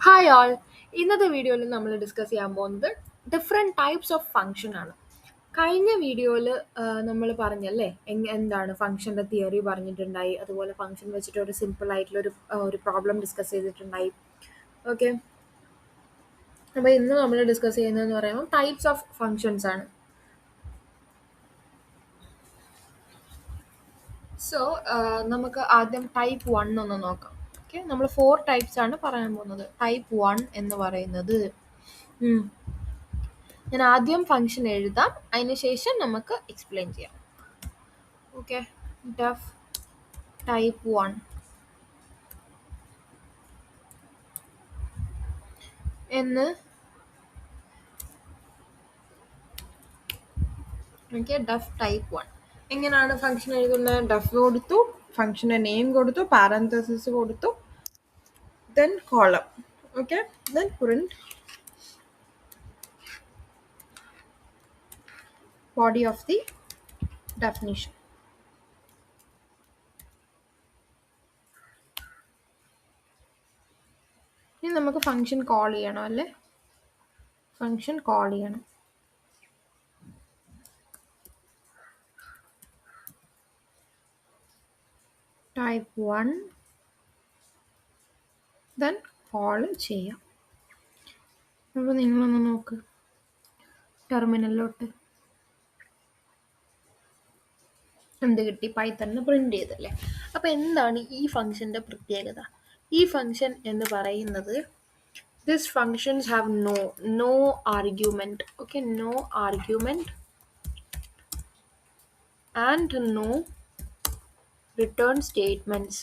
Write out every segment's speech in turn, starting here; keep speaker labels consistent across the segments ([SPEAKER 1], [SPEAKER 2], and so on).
[SPEAKER 1] Hi all. ഇന്നത്തെ വീഡിയോയിൽ നമ്മൾ ഡിസ്കസ് ചെയ്യാൻ പോകുന്നത് ഡിഫറെൻറ്റ് ടൈപ്സ് ഓഫ് ഫങ്ഷൻ ആണ്. കഴിഞ്ഞ വീഡിയോയിൽ നമ്മൾ പറഞ്ഞല്ലേ എന്താണ് ഫംഗ്ഷൻ്റെ തിയറി പറഞ്ഞിട്ടുണ്ടായി, അതുപോലെ ഫംഗ്ഷൻ വെച്ചിട്ട് ഒരു സിമ്പിൾ ആയിട്ടുള്ള ഒരു പ്രോബ്ലം ഡിസ്കസ് ചെയ്തിട്ടുണ്ടായി. ഓക്കെ, അപ്പോൾ ഇന്ന് നമ്മൾ ഡിസ്കസ് ചെയ്യുന്നതെന്ന് പറയുമ്പോൾ ടൈപ്സ് ഓഫ് ഫങ്ഷൻസ് ആണ്. സോ നമുക്ക് ആദ്യം ടൈപ്പ് 1 ഒന്ന് നോക്കാം. ഓക്കെ, നമ്മൾ 4 ടൈപ്സ് ആണ് പറയാൻ പോകുന്നത്. ടൈപ്പ് 1 എന്ന് പറയുന്നത് ഞാൻ ആദ്യം ഫംഗ്ഷൻ എഴുതാം, അതിന് ശേഷം നമുക്ക് എക്സ്പ്ലെയിൻ ചെയ്യാം. ഓക്കെ, ഡെഫ് ടൈപ്പ് 1 എന്ന് ഡെഫ് ടൈപ്പ് 1 എങ്ങനെയാണ് ഫംഗ്ഷൻ എഴുതുന്നത്? ഡെഫ് കൊടുത്തു, ഫംഗ്ഷൻ്റെ നെയിം കൊടുത്തു, പാരന്തസിസ് കൊടുത്തു, then column. Okay, then print body of the definition. ഇനി നമുക്ക് ഫംഗ്ഷൻ കോൾ ചെയ്യണം അല്ലേ? ഫംഗ്ഷൻ കോൾ ചെയ്യണം. ടൈപ്പ് 1 then കോൾ ചെയ്യാം. അപ്പോൾ നിങ്ങളൊന്ന് നോക്ക് ടെർമിനലിലോട്ട്. എന്ത് കിട്ടി? പൈത്തണിന് പ്രിന്റ് ചെയ്തല്ലേ. അപ്പോൾ എന്താണ് ഈ ഫംഗ്ഷൻ്റെ പ്രത്യേകത? ഈ ഫംഗ്ഷൻ എന്ന് പറയുന്നത് this functions have no argument. Okay, no argument and no return statements.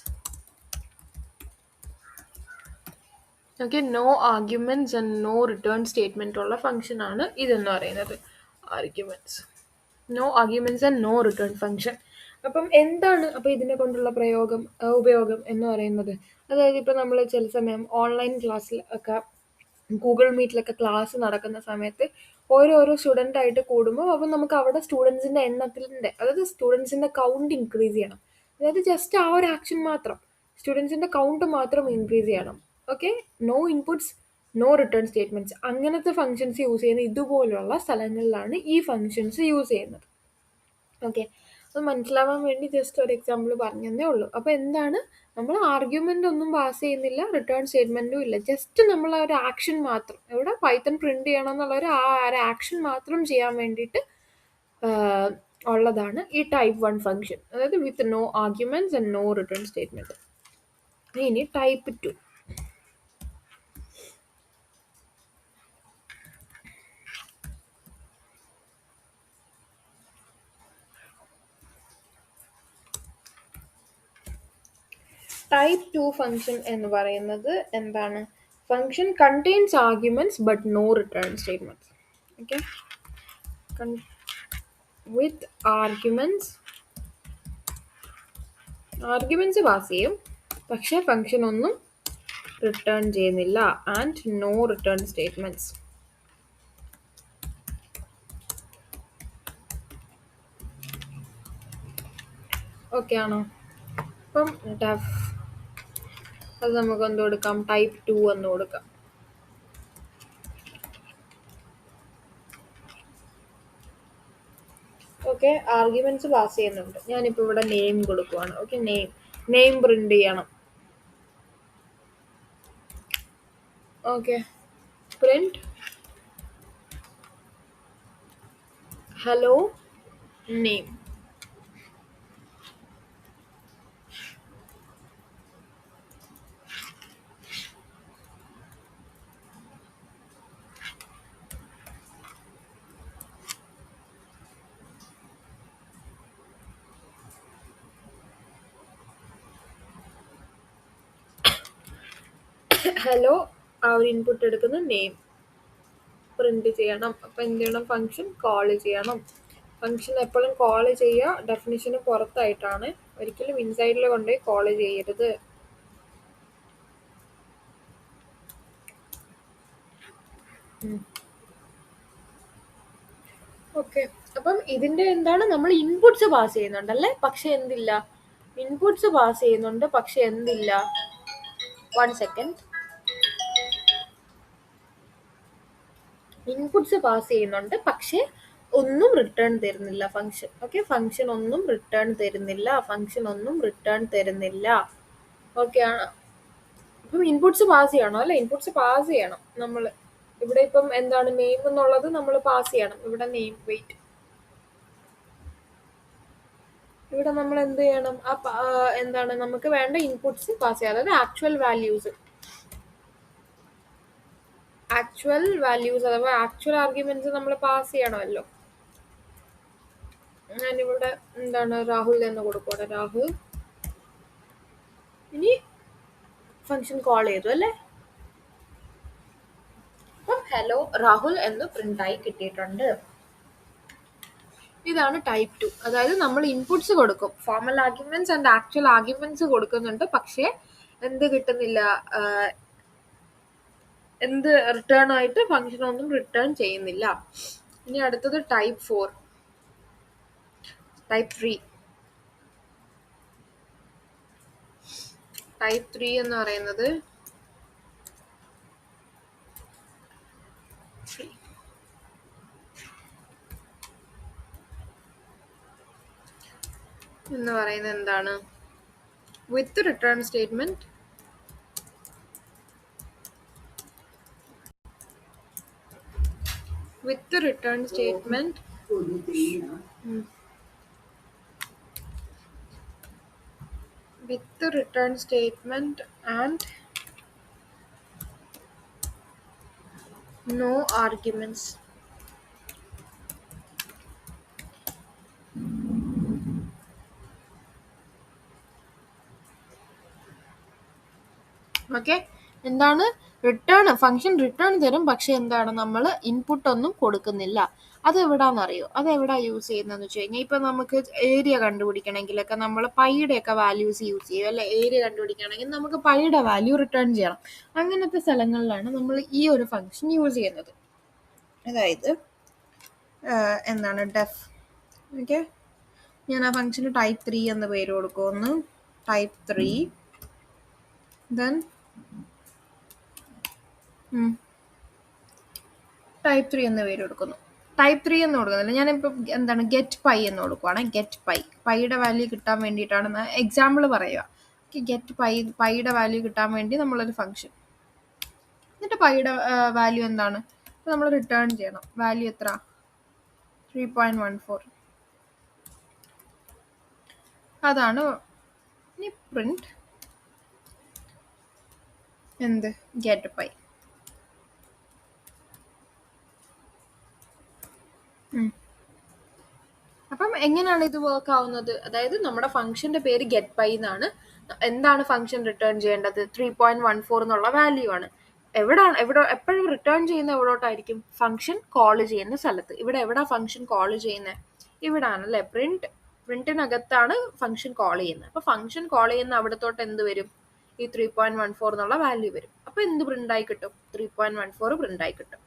[SPEAKER 1] Okay, no arguments and no return statement ഉള്ള ഫംഗ്ഷൻ ആണ് ഇതെന്ന് പറയുന്നത്. Arguments, no arguments and no return function. അപ്പം എന്താണ് അപ്പോൾ ഇതിനെ കൊണ്ടുള്ള ഉപയോഗം എന്ന് പറയുന്നത്? അതായത് ഇപ്പോൾ നമ്മൾ ചില സമയം ഓൺലൈൻ ക്ലാസ്സിൽ ഒക്കെ ഗൂഗിൾ മീറ്റിലൊക്കെ ക്ലാസ് നടക്കുന്ന സമയത്ത് ഓരോരോ സ്റ്റുഡൻ്റ് ആയിട്ട് കൂടുമ്പോൾ അപ്പം നമുക്ക് അവിടെ സ്റ്റുഡൻസിൻ്റെ എണ്ണത്തിൻ്റെ, അതായത് സ്റ്റുഡൻസിൻ്റെ കൗണ്ട് ഇൻക്രീസ് ചെയ്യണം. അതായത് ജസ്റ്റ് ആ ഒരു ആക്ഷൻ മാത്രം, സ്റ്റുഡൻസിൻ്റെ കൗണ്ട് മാത്രം ഇൻക്രീസ് ചെയ്യണം. Okay, no inputs no return statements, അങ്ങനത്തെ ഫങ്ഷൻസ് യൂസ് ചെയ്യുന്ന ഇതുപോലുള്ള സ്ഥലങ്ങളിലാണ് ഈ ഫങ്ഷൻസ് യൂസ് ചെയ്യുന്നത്. ഓക്കെ, അത് മനസ്സിലാവാൻ വേണ്ടി ജസ്റ്റ് ഒരു എക്സാമ്പിൾ പറഞ്ഞതേ ഉള്ളൂ. അപ്പോൾ എന്താണ്, നമ്മൾ ആർഗ്യുമെൻ്റ് ഒന്നും പാസ് ചെയ്യുന്നില്ല, റിട്ടേൺ സ്റ്റേറ്റ്മെൻറ്റും ഇല്ല, ജസ്റ്റ് നമ്മൾ ആ ഒരു ആക്ഷൻ മാത്രം, ഇവിടെ പൈത്തൺ പ്രിൻറ്റ് ചെയ്യണം എന്നുള്ളൊരു ആ ഒരു ആക്ഷൻ മാത്രം ചെയ്യാൻ വേണ്ടിയിട്ട് ഉള്ളതാണ് ഈ ടൈപ്പ് 1 ഫംഗ്ഷൻ, അതായത് with no arguments and no return statement. ഇനി ടൈപ്പ് 2. ടൈപ്പ് 2 ഫംഗ്ഷൻ എന്ന് പറയുന്നത് എന്താണ്? Function contains arguments but no return statements. Okay, with arguments pass ചെയ്യും, പക്ഷേ ഫംഗ്ഷൻ ഒന്നും റിട്ടേൺ ചെയ്യുന്നില്ല. And no return statements. Okay ആണോ? അപ്പം ഡെഫ് അത് നമുക്ക് എന്ത് കൊടുക്കാം? ടൈപ്പ് 2 എന്ന് കൊടുക്കാം. ഓക്കെ, ആർഗ്യുമെന്റ്സ് പാസ് ചെയ്യുന്നുണ്ട്. ഞാനിപ്പോൾ ഇവിടെ നെയിം കൊടുക്കുവാണ്. ഓക്കെ, നെയിം പ്രിന്റ് ചെയ്യണം. Okay, print hello name. Hello ആ ഒരു ഇൻപുട്ട് എടുക്കുന്ന നെയിം പ്രിന്റ് ചെയ്യണം. അപ്പം എന്ത് ചെയ്യണം? ഫംഗ്ഷൻ കോൾ ചെയ്യണം. ഫംഗ്ഷൻ എപ്പോഴും കോൾ ചെയ്യുക ഡെഫിനിഷന് പുറത്തായിട്ടാണ്, ഒരിക്കലും ഇൻസൈഡിൽ കൊണ്ടുപോയി കോൾ ചെയ്യരുത്. ഓക്കെ, അപ്പം ഇതിന്റെ എന്താണ്, നമ്മൾ ഇൻപുട്സ് പാസ് ചെയ്യുന്നുണ്ടല്ലേ, പക്ഷെ എന്തില്ല, ഇൻപുട്സ് പാസ് ചെയ്യുന്നുണ്ട് പക്ഷെ എന്തില്ല. 1 സെക്കൻഡ്. ഇൻപുട്സ് പാസ് ചെയ്യുന്നുണ്ട്, പക്ഷേ ഒന്നും റിട്ടേൺ തരുന്നില്ല ഫംഗ്ഷൻ. ഓക്കെ, ഫംഗ്ഷൻ ഒന്നും റിട്ടേൺ തരുന്നില്ല, ഫംഗ്ഷൻ ഒന്നും റിട്ടേൺ തരുന്നില്ല. ഓക്കെ ആണ്. അപ്പം ഇൻപുട്സ് പാസ് ചെയ്യണം അല്ലെ, ഇൻപുട്സ് പാസ് ചെയ്യണം നമ്മൾ. ഇവിടെ ഇപ്പം എന്താണ് നെയിം എന്നുള്ളത് നമ്മൾ പാസ് ചെയ്യണം. ഇവിടെ നെയിം, വെയിറ്റ്, ഇവിടെ നമ്മൾ എന്ത് ചെയ്യണം, എന്താണ് നമുക്ക് വേണ്ട ഇൻപുട്സ് പാസ് ചെയ്യാം. അതായത് ആക്ച്വൽ വാല്യൂസ് അഥവാ ആക്ച്വൽ ആർഗ്യുമെന്റ്സ് നമ്മൾ പാസ് ചെയ്യണമല്ലോ. ഞാനിവിടെ എന്താണ് രാഹുൽ എന്ന് കൊടുക്കട്ടെ, രാഹുൽ. ഇനി ഫംഗ്ഷൻ കോൾ ചെയ്തു അല്ലേ, അപ്പം ഹലോ രാഹുൽ എന്ന് പ്രിന്റ് ആയി കിട്ടിയിട്ടുണ്ട്. ഇതാണ് ടൈപ്പ് 2. അതായത് നമ്മൾ ഇൻപുട്സ് കൊടുക്കും, formal arguments and actual arguments കൊടുക്കുന്നുണ്ട്, പക്ഷേ എന്ത് കിട്ടുന്നില്ല, എന്ത് റിട്ടേൺ ആയിട്ട് ഫംഗ്ഷൻ ഒന്നും റിട്ടേൺ ചെയ്യുന്നില്ല. ഇനി അടുത്തത് ടൈപ്പ് 4, ടൈപ്പ് 3. ടൈപ്പ് 3 എന്ന് പറയുന്നത് എന്താണ്, വിത്ത് return statement, with return statement, with return statement and no arguments. Okay, എന്താണ് റിട്ടേൺ, ഫംഗ്ഷൻ റിട്ടേൺ തരും, പക്ഷെ എന്താണ് നമ്മൾ ഇൻപുട്ട് ഒന്നും കൊടുക്കുന്നില്ല. അത് എവിടാന്നറിയോ, അത് എവിടാ യൂസ് ചെയ്യുന്നതെന്ന് വെച്ച് കഴിഞ്ഞാൽ, ഇപ്പൊ നമുക്ക് ഏരിയ കണ്ടുപിടിക്കണമെങ്കിലൊക്കെ നമ്മൾ പൈയുടെ ഒക്കെ വാല്യൂസ് യൂസ് ചെയ്യും അല്ലെ. ഏരിയ കണ്ടുപിടിക്കണമെങ്കിൽ നമുക്ക് പൈയുടെ വാല്യൂ റിട്ടേൺ ചെയ്യണം. അങ്ങനത്തെ സ്ഥലങ്ങളിലാണ് നമ്മൾ ഈ ഒരു ഫംഗ്ഷൻ യൂസ് ചെയ്യുന്നത്. അതായത് എന്താണ് ഡെഫ്. ഓക്കെ, ഞാൻ ആ ഫംഗ്ഷന് ടൈപ്പ് 3 എന്ന പേര് കൊടുക്കുമെന്ന്. ടൈപ്പ് 3 ദെൻ ടൈപ്പ് 3 എന്ന പേര് കൊടുക്കുന്നു. ടൈപ്പ് 3 എന്ന് കൊടുക്കുന്നില്ല, ഞാനിപ്പം എന്താണ് ഗെറ്റ് പൈ എന്ന് കൊടുക്കുവാണ്. ഗെറ്റ് പൈയുടെ വാല്യൂ കിട്ടാൻ വേണ്ടിയിട്ടാണ് എക്സാമ്പിൾ പറയുക. ഗെറ്റ് പൈയുടെ വാല്യൂ കിട്ടാൻ വേണ്ടി നമ്മളൊരു ഫംഗ്ഷൻ, എന്നിട്ട് പൈയുടെ വാല്യൂ എന്താണ് നമ്മൾ റിട്ടേൺ ചെയ്യണം. വാല്യൂ എത്ര, 3.14. അതാണ് ഇനി പ്രിന്റ് എന്ത് ഗെറ്റ് പൈ. അപ്പം എങ്ങനെയാണ് ഇത് വർക്ക് ആവുന്നത്, അതായത് നമ്മുടെ ഫംഗ്ഷന്റെ പേര് ഗെറ്റ് പൈ എന്നാണ്. എന്താണ് ഫംഗ്ഷൻ റിട്ടേൺ ചെയ്യേണ്ടത്, 3.14 എന്നുള്ള വാല്യൂ ആണ്. എപ്പോഴും റിട്ടേൺ ചെയ്യുന്ന എവിടോട്ടായിരിക്കും, ഫംഗ്ഷൻ കോൾ ചെയ്യുന്ന സ്ഥലത്ത്. ഇവിടെ എവിടാ ഫംഗ്ഷൻ കോൾ ചെയ്യുന്നത്, ഇവിടെ ആണല്ലേ. പ്രിന്റിനകത്താണ് ഫംഗ്ഷൻ കോൾ ചെയ്യുന്നത്. അപ്പൊ ഫംഗ്ഷൻ കോൾ ചെയ്യുന്ന അവിടത്തോട്ട് എന്ത് വരും, ഈ 3.14 എന്നുള്ള വാല്യൂ വരും. അപ്പൊ എന്ത് പ്രിന്റ് ആയി കിട്ടും, 3.14 പ്രിന്റ് ആയി കിട്ടും.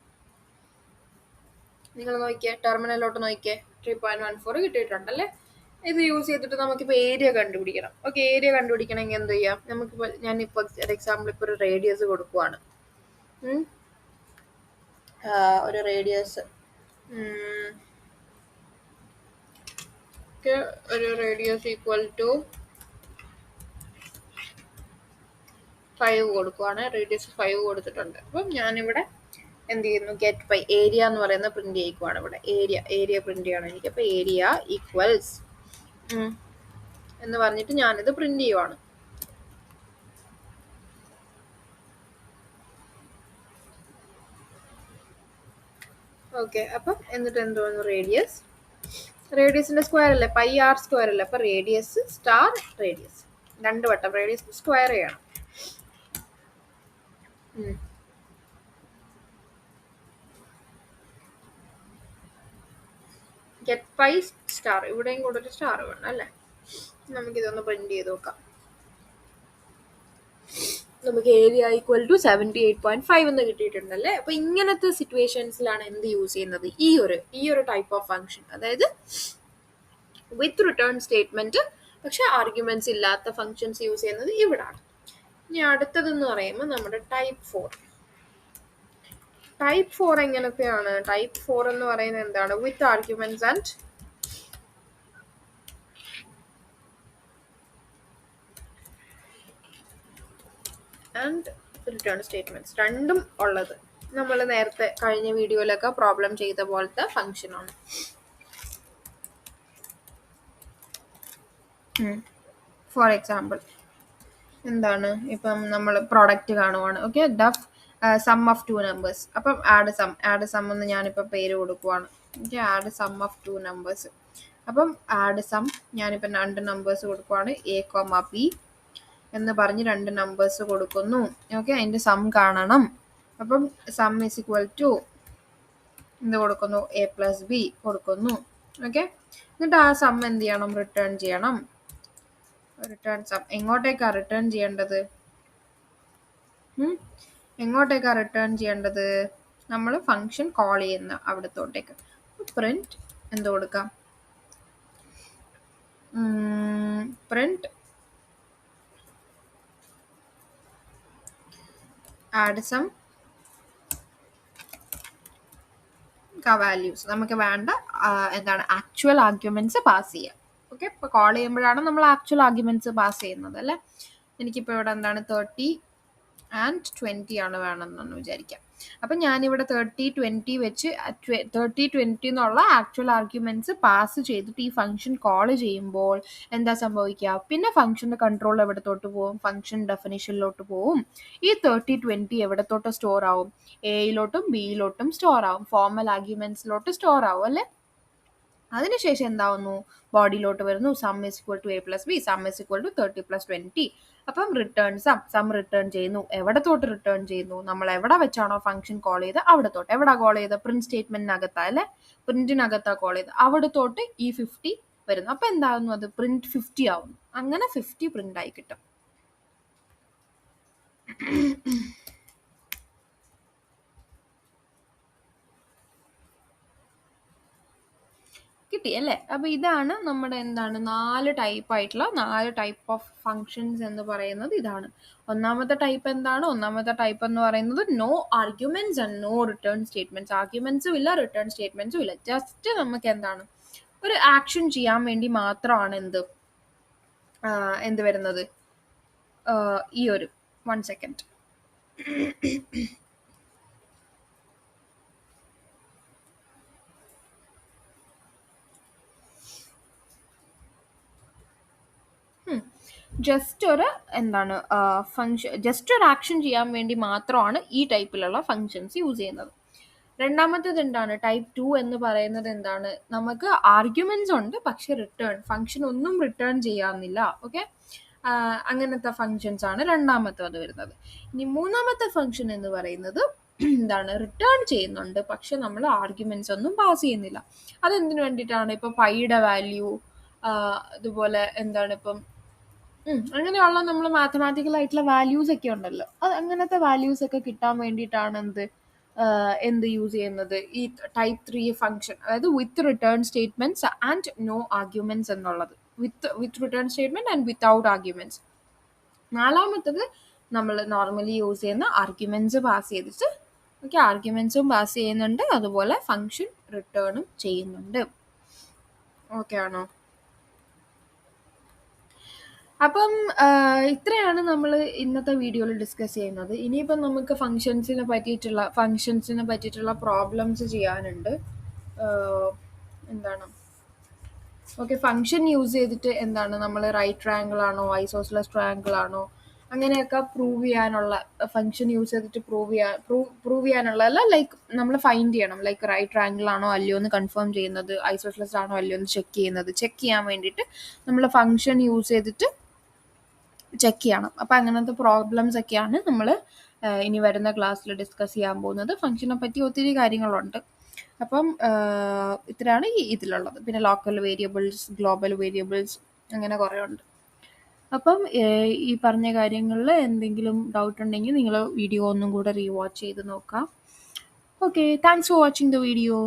[SPEAKER 1] നിങ്ങൾ നോക്കിയേ, ടെർമിനലിലോട്ട് നോക്കിയേ, 3.14 കിട്ടിയിട്ടുണ്ടല്ലേ. ഇത് യൂസ് ചെയ്തിട്ട് നമുക്കിപ്പോൾ ഏരിയ കണ്ടുപിടിക്കണം. ഓക്കെ, ഏരിയ കണ്ടുപിടിക്കണമെങ്കിൽ എന്ത് ചെയ്യാം, നമുക്കിപ്പോൾ ഞാനിപ്പോൾ എക്സാമ്പിൾ ഇപ്പോൾ ഒരു റേഡിയസ് കൊടുക്കുവാണ്. ഒരു റേഡിയസ് ഈക്വൽ ടു 5 കൊടുക്കുവാണ്. റേഡിയസ് 5 കൊടുത്തിട്ടുണ്ട്. അപ്പം ഞാനിവിടെ എന്ത് ചെയ്യുന്നു, ഗെറ്റ് പൈ ഏരിയ എന്ന് പറയുന്ന പ്രിന്റ് ചെയ്യിക്കുവാണ്. ഇവിടെ ഏരിയ പ്രിന്റ് ചെയ്യണം എനിക്ക്. അപ്പൊ ഏരിയ ഈക്വൽസ് എന്ന് പറഞ്ഞിട്ട് ഞാനിത് പ്രിന്റ് ചെയ്യുവാണ്. ഓക്കെ, അപ്പം എന്നിട്ട് എന്ത് തോന്നുന്നു, റേഡിയസിന്റെ സ്ക്വയർ അല്ലേ, പൈ ആർ സ്ക്വയർ അല്ലേ. അപ്പൊ റേഡിയസ് സ്റ്റാർ റേഡിയസ്, 2 വട്ടം റേഡിയസ് സ്ക്വയർ ചെയ്യണം. ഗെറ്റ് പൈ സ്റ്റാർ, ഇവിടെയും കൂടെ ഒരു സ്റ്റാർ വേണം അല്ലേ. നമുക്കിതൊന്ന് പ്രിന്റ് ചെയ്ത് നോക്കാം. നമുക്ക് ഏരിയ ഈക്വൽ ടു 78.5 എന്ന് കിട്ടിയിട്ടുണ്ടല്ലേ. അപ്പൊ ഇങ്ങനത്തെ സിറ്റുവേഷൻസിലാണ് എന്ത് യൂസ് ചെയ്യുന്നത്, ഈ ഒരു ടൈപ്പ് ഓഫ് ഫംഗ്ഷൻ, അതായത് വിത്ത് റിട്ടേൺ സ്റ്റേറ്റ്മെന്റ് പക്ഷെ ആർഗ്യുമെന്റ്സ് ഇല്ലാത്ത ഫംഗ്ഷൻസ് യൂസ് ചെയ്യുന്നത് ഇവിടാണ്. ഇനി അടുത്തതെന്ന് പറയുമ്പോൾ നമ്മുടെ ടൈപ്പ് 4. ടൈപ്പ് 4 എങ്ങനത്തെയാണ്? ടൈപ്പ് 4 എന്ന് പറയുന്നത് എന്താണ്? വിത്ത് ആർഗ്യുമെന്റ്സ് ആൻഡ് റിട്ടേൺ സ്റ്റേറ്റ്മെന്റ്സ് രണ്ടും ഉള്ളത്. നമ്മൾ നേരത്തെ കഴിഞ്ഞ വീഡിയോയിലൊക്കെ പ്രോബ്ലം ചെയ്ത പോലത്തെ ഫംഗ്ഷനാണ്. ഫോർ എക്സാമ്പിൾ എന്താണ്, ഇപ്പം നമ്മൾ പ്രോഡക്റ്റ് കാണുവാണ്. Okay, def sum of two numbers. അപ്പം ആഡ് സം എന്ന് ഞാനിപ്പോൾ പേര് കൊടുക്കുവാണ്. Okay, add sum of two numbers. അപ്പം ആഡ് സം ഞാനിപ്പം 2 നമ്പേഴ്സ് കൊടുക്കുവാണ്, എ കോമ ബി എന്ന് പറഞ്ഞ് 2 നമ്പേഴ്സ് കൊടുക്കുന്നു. ഓക്കെ, അതിൻ്റെ സം കാണണം. അപ്പം സം ഈസ് ഈക്വൽ ടു എന്ത് കൊടുക്കുന്നു? എ പ്ലസ് ബി കൊടുക്കുന്നു. ഓക്കെ, എന്നിട്ട് ആ സം എന്ത് ചെയ്യണം? റിട്ടേൺ ചെയ്യണം. റിട്ടേൺ സം എങ്ങോട്ടേക്കാണ് റിട്ടേൺ ചെയ്യേണ്ടത്? എങ്ങോട്ടേക്കാ റിട്ടേൺ ചെയ്യേണ്ടത്? നമ്മൾ ഫംഗ്ഷൻ കോൾ ചെയ്യുന്ന അവിടത്തോട്ടേക്ക്. പ്രിന്റ് എന്ത് കൊടുക്കാം? Print add sum values. നമുക്ക് വേണ്ട എന്താണ് ആക്ച്വൽ ആർഗ്യുമെന്റ്സ് പാസ് ചെയ്യാം. ഓക്കെ, ഇപ്പോൾ കോൾ ചെയ്യുമ്പോഴാണ് നമ്മൾ ആക്ച്വൽ ആർഗ്യുമെന്റ്സ് പാസ് ചെയ്യുന്നത് അല്ലേ. എനിക്കിപ്പോൾ ഇവിടെ എന്താണ് 30 ആൻഡ് 20 ആണ് വേണമെന്നാണ് വിചാരിക്കാം. അപ്പം ഞാനിവിടെ 30, 20 വെച്ച് 30, 20 എന്നുള്ള ആക്ച്വൽ ആർഗ്യുമെന്റ്സ് പാസ് ചെയ്തിട്ട് ഈ ഫംഗ്ഷൻ കോൾ ചെയ്യുമ്പോൾ എന്താ സംഭവിക്കുക? പിന്നെ ഫംഗ്ഷൻ്റെ കൺട്രോൾ എവിടത്തോട്ട് പോവും? ഫംഗ്ഷൻ ഡെഫിനിഷനിലോട്ട് പോവും. ഈ 30, 20 എവിടത്തോട്ട് സ്റ്റോർ ആവും? എയിലോട്ടും ബിയിലോട്ടും സ്റ്റോർ ആവും, ഫോർമൽ ആർഗ്യുമെന്റ്സിലോട്ട് സ്റ്റോർ ആവും അല്ലേ. അതിനുശേഷം എന്താവുന്നു? ബോഡിയിലോട്ട് വരുന്നു. Sum is equal to a plus b, sum is equal to 30 + 20. അപ്പം റിട്ടേൺ സം റിട്ടേൺ ചെയ്യുന്നു. എവിടത്തോട്ട് റിട്ടേൺ ചെയ്യുന്നു? നമ്മൾ എവിടെ വെച്ചാണോ ഫംഗ്ഷൻ കോൾ ചെയ്ത് അവിടത്തോട്ട്. എവിടെ കോൾ ചെയ്ത്? പ്രിന്റ് സ്റ്റേറ്റ്മെന്റിനകത്താ അല്ലേ, പ്രിന്റിനകത്താ കോൾ ചെയ്ത് അവിടത്തോട്ട് ഈ 50 വരുന്നു. അപ്പം എന്താകുന്നു? അത് പ്രിന്റ് 50 ആവുന്നു. അങ്ങനെ 50 പ്രിന്റ് ആയി കിട്ടും. കിട്ടി അല്ലേ. അപ്പോൾ ഇതാണ് നമ്മുടെ എന്താണ് 4 ടൈപ്പ് ഓഫ് ഫങ്ഷൻസ് എന്ന് പറയുന്നത്. ഇതാണ് ഒന്നാമത്തെ ടൈപ്പ്. എന്താണ് ഒന്നാമത്തെ ടൈപ്പ് എന്ന് പറയുന്നത്? No arguments and no return statements. ആർഗ്യുമെന്റ്സും ഇല്ല, റിട്ടേൺ സ്റ്റേറ്റ്മെന്റ്സും ഇല്ല. ജസ്റ്റ് നമുക്ക് എന്താണ് ഒരു ആക്ഷൻ ചെയ്യാൻ വേണ്ടി മാത്രമാണ് എന്ത് വരുന്നത്? ഈ ഒരു 1 സെക്കൻഡ്. ജസ്റ്റ് ഒരു എന്താണ് ജസ്റ്റ് ഒരു ആക്ഷൻ ചെയ്യാൻ വേണ്ടി മാത്രമാണ് ഈ ടൈപ്പിലുള്ള ഫങ്ഷൻസ് യൂസ് ചെയ്യുന്നത്. രണ്ടാമത്തേത് എന്താണ്? ടൈപ്പ് 2 എന്ന് പറയുന്നത് എന്താണ്? നമുക്ക് ആർഗ്യുമെന്റ്സ് ഉണ്ട്, പക്ഷെ ഫങ്ഷൻ ഒന്നും റിട്ടേൺ ചെയ്യാവുന്നില്ല. ഓക്കെ, അങ്ങനത്തെ ഫങ്ഷൻസ് ആണ് രണ്ടാമത്തേത് വരുന്നത്. ഇനി മൂന്നാമത്തെ ഫങ്ഷൻ എന്ന് പറയുന്നത് എന്താണ്? റിട്ടേൺ ചെയ്യുന്നുണ്ട്, പക്ഷെ നമ്മൾ ആർഗ്യുമെന്റ്സ് ഒന്നും പാസ് ചെയ്യുന്നില്ല. അതെന്തിനു വേണ്ടിയിട്ടാണ്? ഇപ്പം പൈയുടെ വാല്യൂ, അതുപോലെ എന്താണ് ഇപ്പം അങ്ങനെയുള്ള നമ്മൾ മാത്തമാറ്റിക്കൽ ആയിട്ടുള്ള വാല്യൂസ് ഒക്കെ ഉണ്ടല്ലോ, അത് അങ്ങനത്തെ വാല്യൂസ് ഒക്കെ കിട്ടാൻ വേണ്ടിയിട്ടാണ് എന്ത് യൂസ് ചെയ്യുന്നത്? ഈ ടൈപ്പ് 3 ഫംഗ്ഷൻ, അതായത് with return statements and no arguments എന്നുള്ളത്. With return statement and without arguments. നാലാമത്തത് നമ്മൾ നോർമലി യൂസ് ചെയ്യുന്ന ആർഗ്യുമെന്റ്സ് പാസ് ചെയ്തിട്ട്, ഓക്കെ, ആർഗ്യുമെന്റ്സും പാസ് ചെയ്യുന്നുണ്ട്, അതുപോലെ ഫംഗ്ഷൻ റിട്ടേണും ചെയ്യുന്നുണ്ട്. ഓക്കെ ആണോ? അപ്പം ഇത്രയാണ് നമ്മൾ ഇന്നത്തെ വീഡിയോയിൽ ഡിസ്കസ് ചെയ്യുന്നത്. ഇനിയിപ്പം നമുക്ക് ഫങ്ഷൻസിനെ പറ്റിയിട്ടുള്ള പ്രോബ്ലംസ് ചെയ്യാനുണ്ട്. എന്താണ് ഓക്കെ, ഫങ്ഷൻ യൂസ് ചെയ്തിട്ട് എന്താണ് നമ്മൾ റൈറ്റ് ട്രയാങ്കിൾ ആണോ ഐസോസെലസ് ട്രയാങ്കിൾ ആണോ അങ്ങനെയൊക്കെ പ്രൂവ് ചെയ്യാനുള്ള, ഫങ്ഷൻ യൂസ് ചെയ്തിട്ട് പ്രൂവ് ചെയ്യാനുള്ള അല്ല, ലൈക്ക് നമ്മൾ ഫൈൻഡ് ചെയ്യണം, ലൈക്ക് റൈറ്റ് ട്രയാങ്കിൾ ആണോ അല്ലയോ എന്ന് കൺഫേം ചെയ്യുന്നത്, ഐസോസെലസ് ആണോ അല്ലയോ എന്ന് ചെക്ക് ചെയ്യാൻ വേണ്ടിയിട്ട് നമ്മൾ ഫങ്ഷൻ യൂസ് ചെയ്തിട്ട് ചെക്ക് ചെയ്യണം. അപ്പം അങ്ങനത്തെ പ്രോബ്ലംസ് ഒക്കെയാണ് നമ്മൾ ഇനി വരുന്ന ക്ലാസ്സിൽ ഡിസ്കസ് ചെയ്യാൻ പോകുന്നത്. ഫംഗ്ഷനെ പറ്റി ഒത്തിരി കാര്യങ്ങളുണ്ട്. അപ്പം ഇത്രയാണ് ഇതിലുള്ളത്. പിന്നെ ലോക്കൽ വേരിയബിൾസ്, ഗ്ലോബൽ വേരിയബിൾസ്, അങ്ങനെ കുറേ ഉണ്ട്. അപ്പം ഈ പറഞ്ഞ കാര്യങ്ങളിൽ എന്തെങ്കിലും ഡൗട്ട് ഉണ്ടെങ്കിൽ നിങ്ങൾ വീഡിയോ ഒന്നും കൂടെ റീവാച്ച് ചെയ്ത് നോക്കാം. Okay, thanks for watching the video.